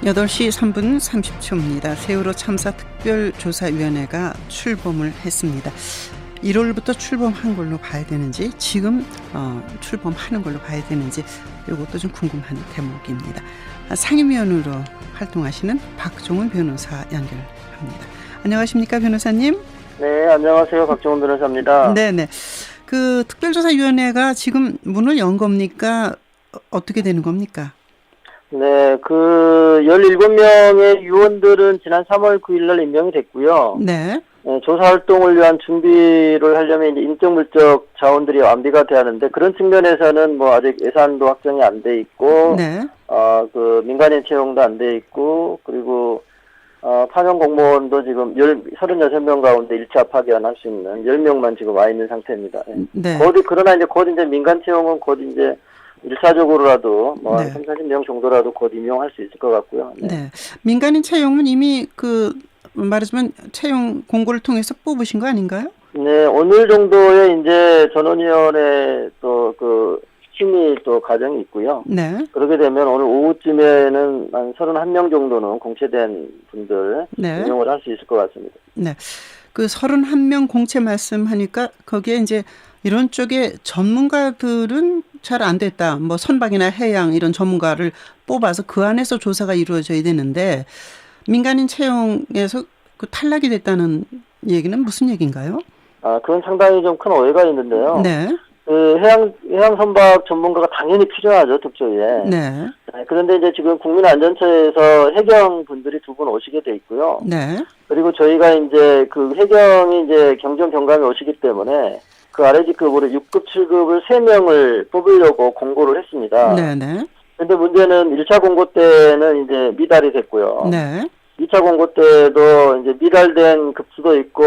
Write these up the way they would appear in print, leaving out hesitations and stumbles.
8시 3분 30초입니다. 세월호 참사 특별조사위원회가 출범을 했습니다. 1월부터 출범한 걸로 봐야 되는지 지금 출범하는 걸로 봐야 되는지 이것도 좀 궁금한 대목입니다. 상임위원으로 활동하시는 박종훈 변호사 연결합니다. 안녕하십니까 변호사님? 네, 안녕하세요. 박종훈 변호사입니다. 네네. 그 특별조사위원회가 지금 문을 연 겁니까? 어떻게 되는 겁니까? 네, 17명의 위원들은 지난 3월 9일 날 임명이 됐고요. 네. 조사 활동을 위한 준비를 하려면 이제 인적-물적 자원들이 완비가 돼야 하는데, 그런 측면에서는 뭐 아직 예산도 확정이 안 돼 있고, 네. 민간인 채용도 안 돼 있고, 그리고, 파견 공무원도 지금 36명 가운데 1차 파견할 수 있는 10명만 지금 와 있는 상태입니다. 네. 그러나 곧 이제 민간 채용은 곧 이제 1차적으로라도 뭐 네. 3, 40명 정도라도 곧 임용할 수 있을 것 같고요. 네. 네. 민간인 채용은 이미 말하자면 채용 공고를 통해서 뽑으신 거 아닌가요? 네, 오늘 정도에 이제 전원위원회 심의 과정이 있고요. 네. 그렇게 되면 오늘 오후쯤에는 한 31명 정도는 공채된 분들 네. 임용을 할 수 있을 것 같습니다. 네. 31명 공채 말씀하니까 거기에 이제 이런 쪽에 전문가들은 잘 안 됐다. 뭐 선박이나 해양 이런 전문가를 뽑아서 그 안에서 조사가 이루어져야 되는데 민간인 채용에서 탈락이 됐다는 얘기는 무슨 얘기인가요? 그건 상당히 좀 큰 오해가 있는데요. 네. 해양 선박 전문가가 당연히 필요하죠, 특조위에. 네. 그런데 이제 지금 국민안전처에서 해경 분들이 2분 오시게 돼 있고요. 네. 그리고 저희가 이제 해경이 이제 경정 경감에 오시기 때문에 그 아래 직급으로 6급, 7급을 3명을 뽑으려고 공고를 했습니다. 네네. 근데 문제는 1차 공고 때는 이제 미달이 됐고요. 네. 2차 공고 때도 이제 미달된 급수도 있고,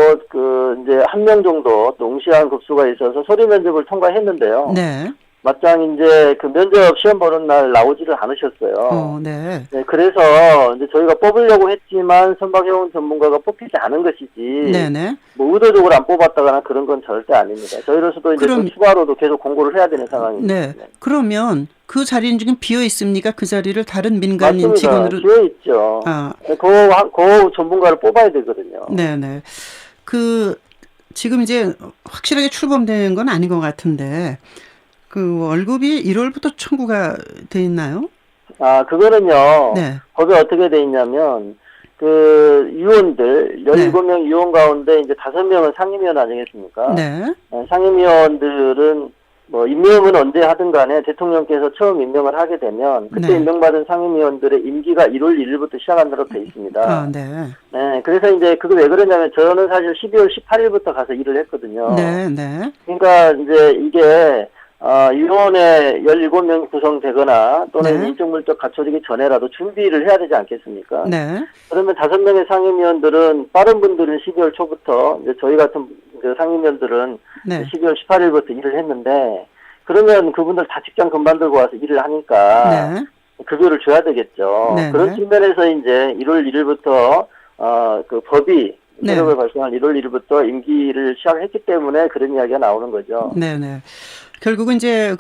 이제 1명 정도 동시한 급수가 있어서 서류 면접을 통과했는데요. 네. 맞짱 이제 면접 시험 보는 날 나오지를 않으셨어요. 네. 네, 그래서 이제 저희가 뽑으려고 했지만 선박해운 전문가가 뽑히지 않은 것이지. 네네. 뭐 의도적으로 안 뽑았다거나 그런 건 절대 아닙니다. 저희로서도 이제 또 추가로도 계속 공고를 해야 되는 상황입니다. 네. 그러면 그 자리는 지금 비어 있습니까? 그 자리를 다른 민간인 맞습니다. 직원으로 비어 있죠. 그 전문가를 뽑아야 되거든요. 네네. 지금 이제 확실하게 출범된 건 아닌 것 같은데 월급이 1월부터 청구가 돼 있나요? 그거는요. 네. 법에 어떻게 돼 있냐면 위원들 17명 위원 가운데 이제 5명은 상임위원 아니겠습니까? 네. 상임위원들은 뭐 임명은 언제 하든 간에 대통령께서 처음 임명을 하게 되면 그때 네. 임명받은 상임위원들의 임기가 1월 1일부터 시작한다고 돼 있습니다. 네. 네. 그래서 이제 그거 왜 그러냐면 저는 사실 12월 18일부터 가서 일을 했거든요. 네. 네. 그러니까 이제 이게 위원회 17명 구성되거나 또는 네. 인적물적 갖춰지기 전에라도 준비를 해야 되지 않겠습니까? 네. 그러면 5명의 상임위원들은 빠른 분들은 12월 초부터 이제 저희 같은 상임위원들은 네. 12월 18일부터 일을 했는데 그러면 그분들 다 직장 금반들고 와서 일을 하니까 네. 급여를 줘야 되겠죠. 네. 그런 측면에서 이제 1월 1일부터 법이 세력을 발생한 1월 1일부터 임기를 시작했기 때문에 그런 이야기가 나오는 거죠. 네네. 결국은 이제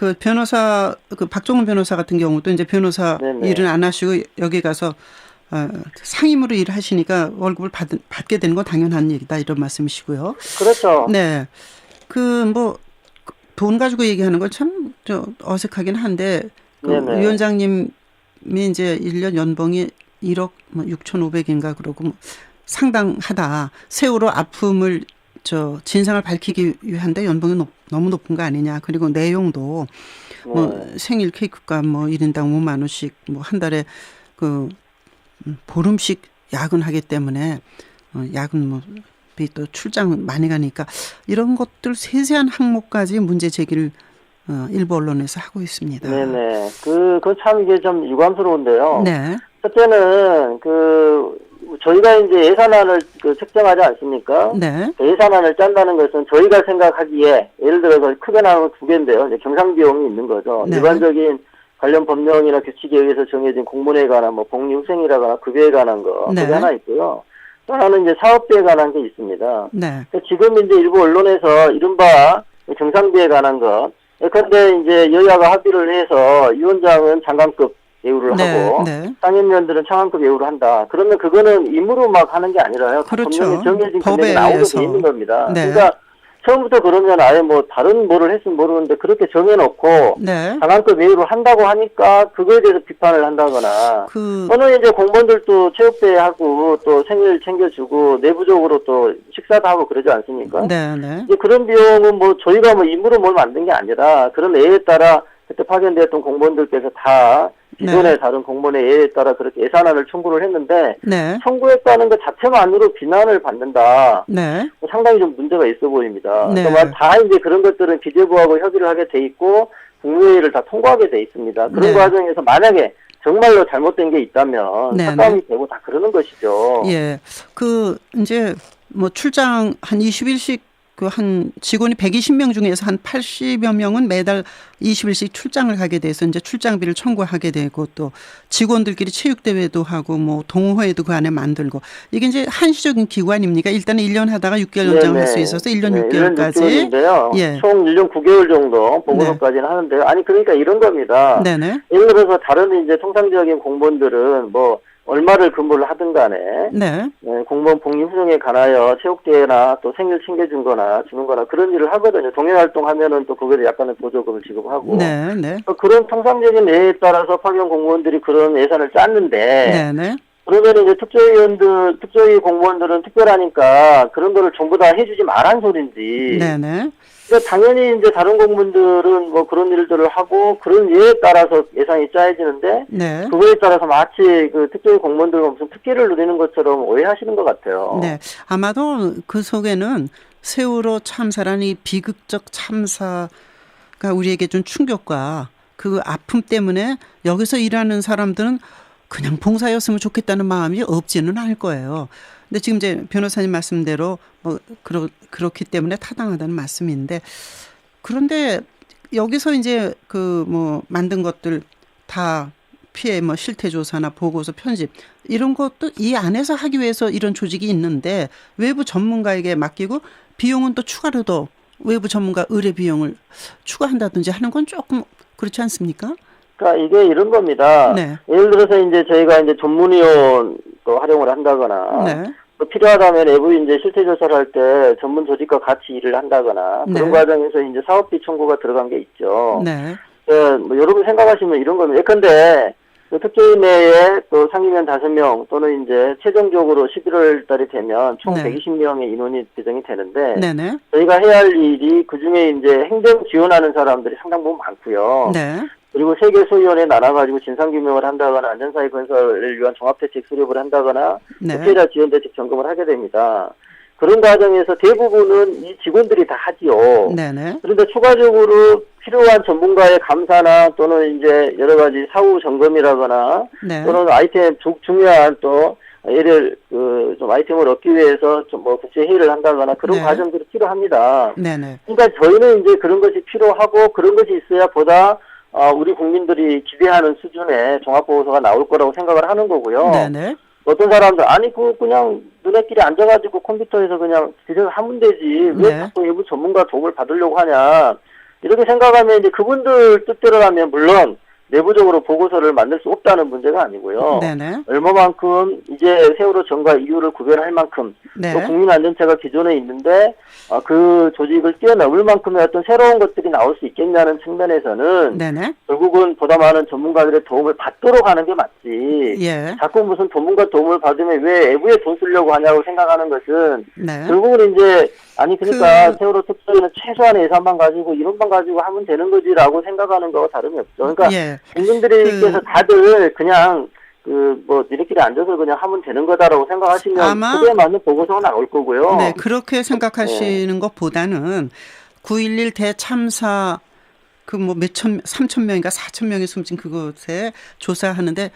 박종훈 변호사 같은 경우도 이제 변호사 네네. 일은 안 하시고 여기 가서 상임으로 일하시니까 월급을 받게 되는 건 당연한 얘기다 이런 말씀이시고요. 그렇죠. 네. 돈 가지고 얘기하는 건 참 어색하긴 한데 위원장님이 이제 1년 연봉이 1억 6,500인가 그러고 상당하다. 세월호 아픔을 진상을 밝히기 위한데 연봉이 너무 높은 거 아니냐. 그리고 내용도 생일 케이크값 1인당 5만 원씩 한 달에 보름씩 야근하기 때문에 야근비 또 출장 많이 가니까 이런 것들 세세한 항목까지 문제 제기를 일부 언론에서 하고 있습니다. 네네. 그건 참 이게 좀 유감스러운데요. 네. 첫째는 저희가 이제 예산안을 책정하지 않습니까? 네. 예산안을 짠다는 것은 저희가 생각하기에 예를 들어서 크게 나누면 2개인데요. 이제 경상 비용이 있는 거죠. 네. 일반적인 관련 법령이나 규칙에 의해서 정해진 공문에 관한 복리후생이라거나 급여에 관한 거 네. 그게 하나 있고요. 또 하나는 이제 사업비에 관한 게 있습니다. 네. 지금 이제 일부 언론에서 이른바 경상비에 관한 것. 그런데 이제 여야가 합의를 해서 위원장은 장관급 예우를 네, 하고 네. 상임위원들은 차관급 예우를 한다. 그러면 그거는 임으로 막 하는 게 아니라요. 그렇죠. 법령에 정해진 법에 금액이 나오게 의해서. 돼 있는 겁니다. 네. 그러니까 처음부터 그러면 아예 뭐 다른 뭐를 했으면 모르는데 그렇게 정해놓고 네. 장관급 예우를 한다고 하니까 그거에 대해서 비판을 한다거나 그 또는 이제 공무원들도 체육대회하고 또 생일 챙겨주고 내부적으로 또 식사도 하고 그러지 않습니까? 네, 네. 이제 그런 비용은 뭐 저희가 뭐 임으로 뭘 만든 게 아니라 그런 예에 따라 그때 파견되었던 공무원들께서 다 기존의 네. 다른 공무원의 예에 따라 그렇게 예산안을 청구를 했는데 네. 청구했다는 것 자체만으로 비난을 받는다. 네. 상당히 좀 문제가 있어 보입니다. 네. 그러니까 다 이제 그런 것들은 기재부하고 협의를 하게 돼 있고 국무회의를 다 통과하게 돼 있습니다. 그런 네. 과정에서 만약에 정말로 잘못된 게 있다면 네, 삭감이 되고 다 그러는 것이죠. 예. 그 이제 뭐 출장 한 20일씩 그 한 직원이 120명 중에서 한 80여 명은 매달 20일씩 출장을 가게 돼서 이제 출장비를 청구하게 되고 또 직원들끼리 체육대회도 하고 뭐 동호회도 그 안에 만들고 이게 이제 한시적인 기관입니까? 일단은 1년 하다가 6개월 연장을 할 수 있어서 1년 6개월까지. 1년 6개월인데요. 예. 총 1년 9개월 정도 보고서까지는 하는데요. 아니 그러니까 이런 겁니다. 네네. 예를 들어서 다른 이제 통상적인 공무원들은 뭐 얼마를 근무를 하든 간에 네. 공무원 복리 후생에 관하여 체육대회나 또 생일 챙겨준 거나 주는 거나 그런 일을 하거든요. 동행활동 하면은 또 그거에 약간의 보조금을 지급하고. 네. 네. 그런 통상적인 예에 따라서 파견 공무원들이 그런 예산을 짰는데 네네. 그러면 이제 특조위 공무원들은 특별하니까 그런 거를 전부 다 해주지 말란 소린지. 네네. 그러니까 당연히 이제 다른 공무원들은 뭐 그런 일들을 하고 그런 예에 따라서 예산이 짜여지는데 네. 그거에 따라서 마치 그 특조위 공무원들과 무슨 특혜를 누리는 것처럼 오해하시는 것 같아요. 네. 아마도 그 속에는 세월호 참사라는 이 비극적 참사가 우리에게 준 충격과 그 아픔 때문에 여기서 일하는 사람들은 그냥 봉사였으면 좋겠다는 마음이 없지는 않을 거예요. 근데 지금 이제 변호사님 말씀대로 뭐 그렇기 때문에 타당하다는 말씀인데 그런데 여기서 이제 그 뭐 만든 것들 다 피해 뭐 실태 조사나 보고서 편집 이런 것도 이 안에서 하기 위해서 이런 조직이 있는데 외부 전문가에게 맡기고 비용은 또 추가로 더 외부 전문가 의뢰 비용을 추가한다든지 하는 건 조금 그렇지 않습니까? 그러니까 이게 이런 겁니다. 네. 예를 들어서 이제 저희가 이제 전문위원도 활용을 한다거나 네. 또 필요하다면 내부 이제 실태 조사를 할 때 전문 조직과 같이 일을 한다거나 그런 네. 과정에서 이제 사업비 청구가 들어간 게 있죠. 네. 뭐 여러분 생각하시면 이런 겁니다. 예컨대 그 특조위 내에 또 상임위원 5명 또는 이제 최종적으로 11월 달이 되면 총 네. 120명의 인원이 배정이 되는데 네네. 저희가 해야 할 일이 그중에 이제 행정 지원하는 사람들이 상당 부분 많고요. 네. 그리고 세개 소위원회에 나눠가지고 진상규명을 한다거나 안전사회 건설을 위한 종합대책 수립을 한다거나 네. 피해자 지원대책 점검을 하게 됩니다. 그런 과정에서 대부분은 이 직원들이 다 하지요. 네네. 그런데 추가적으로 필요한 전문가의 감사나 또는 이제 여러 가지 사후 점검이라거나 네. 또는 아이템 중요한 또 예를 좀 아이템을 얻기 위해서 좀 뭐 국제 회의를 한다거나 그런 네. 과정들이 필요합니다. 네네. 그러니까 저희는 이제 그런 것이 필요하고 그런 것이 있어야 보다 우리 국민들이 기대하는 수준의 종합보고서가 나올 거라고 생각을 하는 거고요. 네네. 어떤 사람들 아니 그냥 너네끼리 앉아가지고 컴퓨터에서 그냥 디자인 하면 되지 왜 네. 자꾸 외부 전문가 도움을 받으려고 하냐 이렇게 생각하면 이제 그분들 뜻대로라면 물론 내부적으로 보고서를 만들 수 없다는 문제가 아니고요. 네네. 얼마만큼 이제 세월호 전과 이후를 구별할 만큼 네. 또 국민안전처가 기존에 있는데 그 조직을 뛰어넘을 만큼의 어떤 새로운 것들이 나올 수 있겠냐는 측면에서는 네네. 결국은 보다 많은 전문가들의 도움을 받도록 하는 게 맞지. 예. 자꾸 무슨 전문가 도움을 받으면 왜 외부에 돈 쓰려고 하냐고 생각하는 것은 네. 결국은 이제 아니 그러니까 세월호 특조위는 최소한의 예산만 가지고 이론만 가지고 하면 되는 거지라고 생각하는 거와 다름이 없죠. 그러니까 예. 국민들께서 다들 그냥 뭐 이렇게 앉아서 그냥 하면 되는 거다라고 생각하시면 아마 그에 맞는 보고서가 나올 거고요. 네, 그렇게 생각하시는 것보다는 9.11 대참사 그 뭐 3,000명인가 4,000명이 숨진 그곳에 조사하는데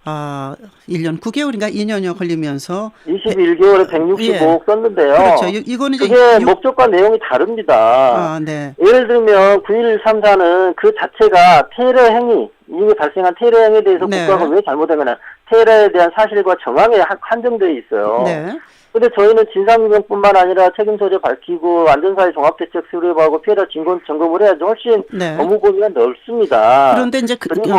1년 9개월인가 2년여 걸리면서 21개월에 165억 썼는데요. 그렇죠. 이거는 이제 그게 목적과 내용이 다릅니다. 네. 예를 들면 9.134는 그 자체가 테러 행위, 이미 발생한 테러 행위에 대해서 네. 국가가 왜 잘못했거나 테러에 대한 사실과 정황에 한정되어 있어요. 네. 근데 저희는 진상규명뿐만 아니라 책임 소재 밝히고 안전사회 종합대책 수립하고 피해자 진공 점검을 해야지 훨씬 네. 업무 범위가 넓습니다. 그런데 이제 그리고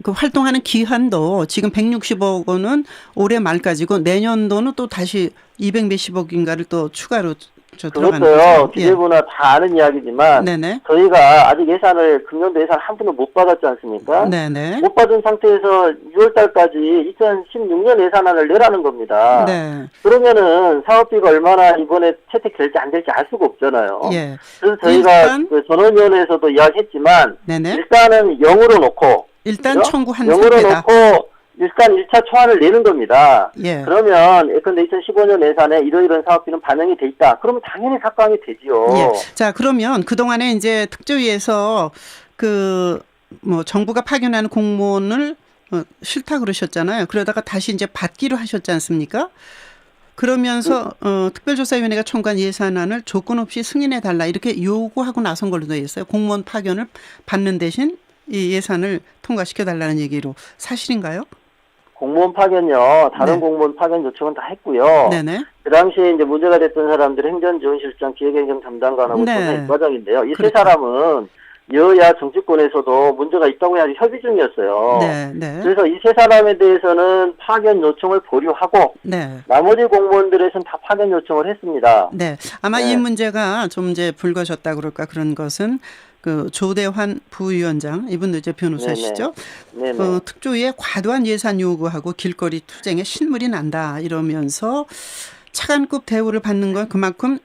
그 활동하는 기한도 지금 160억 원은 올해 말까지고 내년도는 또 다시 200 몇십억인가를 또 추가로 들어가는 그것도요. 거죠. 기재부나 다 아는 이야기지만 네네. 저희가 아직 예산을 금년도 예산 한 푼도 못 받았지 않습니까? 네네. 못 받은 상태에서 6월 달까지 2016년 예산안을 내라는 겁니다. 네. 그러면은 사업비가 얼마나 이번에 채택될지 안 될지 알 수가 없잖아요. 예. 그래서 저희가 일단, 그 전원위원회에서도 이야기했지만 네네. 일단은 0으로 놓고 일단 그죠? 청구한 0으로 상태다. 놓고 일단 1차 초안을 내는 겁니다. 예. 그러면 예컨대 2015년 예산에 이러이러한 사업비는 반영이 돼 있다. 그러면 당연히 삭감이 되지요. 예. 자, 그러면 그동안에 이제 특조위에서 뭐 정부가 파견하는 공무원을 싫다 그러셨잖아요. 그러다가 다시 이제 받기로 하셨지 않습니까? 그러면서 특별조사위원회가 청구한 예산안을 조건 없이 승인해달라 이렇게 요구하고 나선 걸로 되어 있어요. 공무원 파견을 받는 대신 이 예산을 통과시켜달라는 얘기로 사실인가요? 공무원 파견요. 다른 네. 공무원 파견 요청은 다 했고요. 네네. 그 당시에 이제 문제가 됐던 사람들은 행정지원실장, 기획행정 담당관하고 네. 전화 이과장인데요. 이 세 그렇죠. 사람은 여야 정치권에서도 문제가 있다고 해야지 협의 중이었어요. 네, 네. 그래서 이 세 사람에 대해서는 파견 요청을 보류하고 네. 나머지 공무원들에서는 다 파견 요청을 했습니다. 네. 아마 네. 이 문제가 좀 이제 불거졌다 그럴까 그런 것은 그 조대환 부위원장 이분도 이제 변호사시죠. 네네. 특조위에 과도한 예산 요구하고 길거리 투쟁에 신물이 난다 이러면서 차관급 대우를 받는 건 그만큼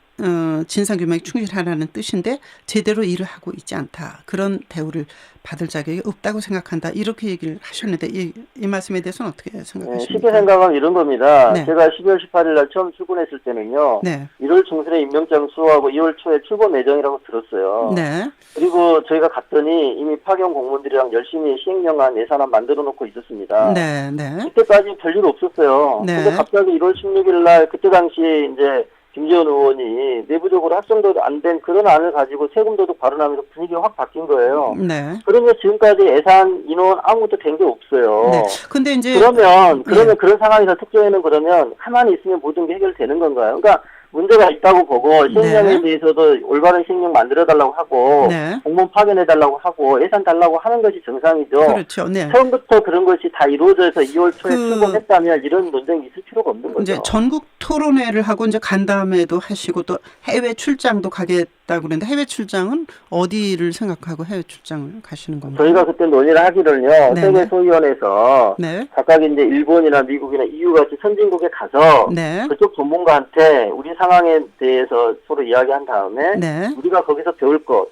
진상규명에 충실하라는 뜻인데 제대로 일을 하고 있지 않다. 그런 대우를 받을 자격이 없다고 생각한다. 이렇게 얘기를 하셨는데 이 말씀에 대해서는 어떻게 생각하십니까? 쉽게 생각하면 이런 겁니다. 네. 제가 12월 18일 날 처음 출근했을 때는요. 네. 1월 중순에 임명장 수호하고 2월 초에 출범 예정이라고 들었어요. 네. 그리고 저희가 갔더니 이미 파견 공무원들이랑 열심히 시행령안 예산안 만들어 놓고 있었습니다. 네. 네. 그때까지 별일 없었어요. 네. 근데 갑자기 1월 16일 날 그때 당시에 이제 김재원 의원이 내부적으로 확정도 안 된 그런 안을 가지고 세금 도둑 발언하면서 분위기가 확 바뀐 거예요. 네. 그러면 지금까지 예산 인원 아무것도 된 게 없어요. 네. 근데 이제 그러면 그런 상황에서 특조위는 그러면 가만히 있으면 모든 게 해결되는 건가요? 그러니까 문제가 있다고 보고 시행령에 네. 대해서도 올바른 시행령 만들어달라고 하고 네. 공무원 파견해달라고 하고 예산 달라고 하는 것이 정상이죠. 그렇죠. 네. 처음부터 그런 것이 다 이루어져서 2월 초에 그 출범했다면 이런 논쟁이 있을 필요가 없는 거죠. 이제 전국 토론회를 하고 이제 간 다음에도 하시고 또 해외 출장도 가겠다고 그랬는데 해외 출장은 어디를 생각하고 해외 출장을 가시는 건가요? 저희가 그때 논의를 하기를요. 네네. 세계소위원회에서 네. 각각 이제 일본이나 미국이나 EU 같이 선진국에 가서 네. 그쪽 전문가한테 우리 상황에 대해서 서로 이야기한 다음에 네. 우리가 거기서 배울 것,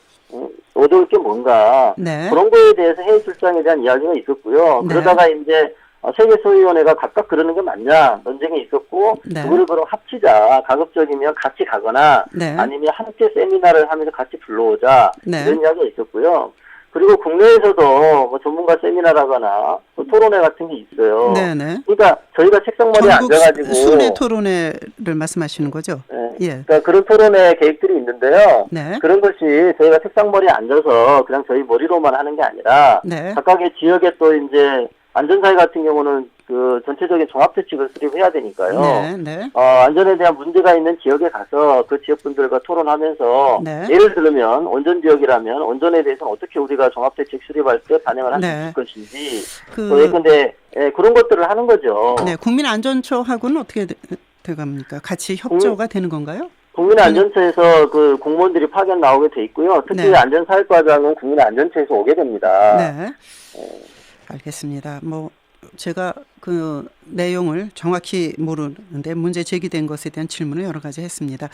얻을 게 뭔가 네. 그런 거에 대해서 해외 출장에 대한 이야기가 있었고요. 네. 그러다가 이제 세계소위원회가 각각 그러는 게 맞냐 논쟁이 있었고 네. 그거를 그럼 합치자. 가급적이면 같이 가거나 네. 아니면 함께 세미나를 하면서 같이 불러오자. 네. 이런 이야기가 있었고요. 그리고 국내에서도 뭐 전문가 세미나라거나 또 토론회 같은 게 있어요. 네네. 그러니까 저희가 책상머리에 앉아가지고 순회 토론회를 말씀하시는 거죠? 네. 예. 그러니까 그런 토론회 계획들이 있는데요. 네. 그런 것이 저희가 책상머리에 앉아서 그냥 저희 머리로만 하는 게 아니라 네. 각각의 지역에 또 이제 안전사회 같은 경우는 그 전체적인 종합대책을 수립해야 되니까요. 네. 네. 안전에 대한 문제가 있는 지역에 가서 그 지역 분들과 토론하면서 네. 예를 들면 원전 지역이라면 원전에 대해서는 어떻게 우리가 종합대책 수립할 때 반영을 할 수 네. 있을 것인지 예컨대 그런 것들을 하는 거죠. 네. 국민안전처하고는 어떻게 돼갑니까? 같이 협조가 되는 건가요? 국민안전처에서 그 공무원들이 파견 나오게 돼 있고요. 특히 네. 안전사회과장은 국민안전처에서 오게 됩니다. 네. 알겠습니다. 뭐 제가 그 내용을 정확히 모르는데 문제 제기된 것에 대한 질문을 여러 가지 했습니다.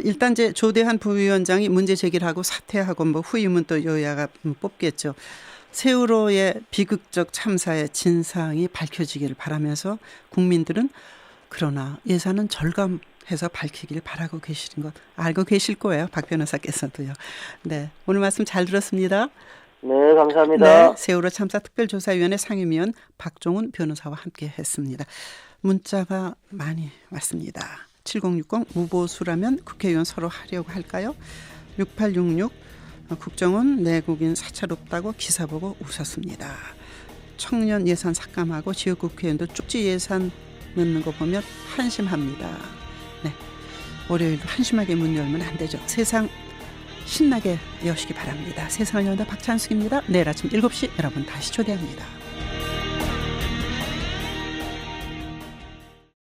일단 이제 조대한 부위원장이 문제 제기를 하고 사퇴하고 뭐 후임은 또 여야가 뽑겠죠. 세월호의 비극적 참사의 진상이 밝혀지기를 바라면서 국민들은 그러나 예산은 절감해서 밝히길 바라고 계시는 것 알고 계실 거예요. 박 변호사께서도요. 네, 오늘 말씀 잘 들었습니다. 네, 감사합니다. 네, 세월호 참사 특별조사위원회 상임위원 박종훈 변호사와 함께했습니다. 문자가 많이 왔습니다. 7060 무보수라면 국회의원 서로 하려고 할까요? 6866 국정원 내국인 사찰없다고 기사 보고 웃었습니다. 청년 예산 삭감하고 지역국회의원도 쪽지 예산 넣는 거 보면 한심합니다. 네. 월요일도 한심하게 문 열면 안 되죠. 세상 신나게 여시기 바랍니다. 세상을 연다 박찬숙입니다. 내일 아침 7시 여러분 다시 초대합니다.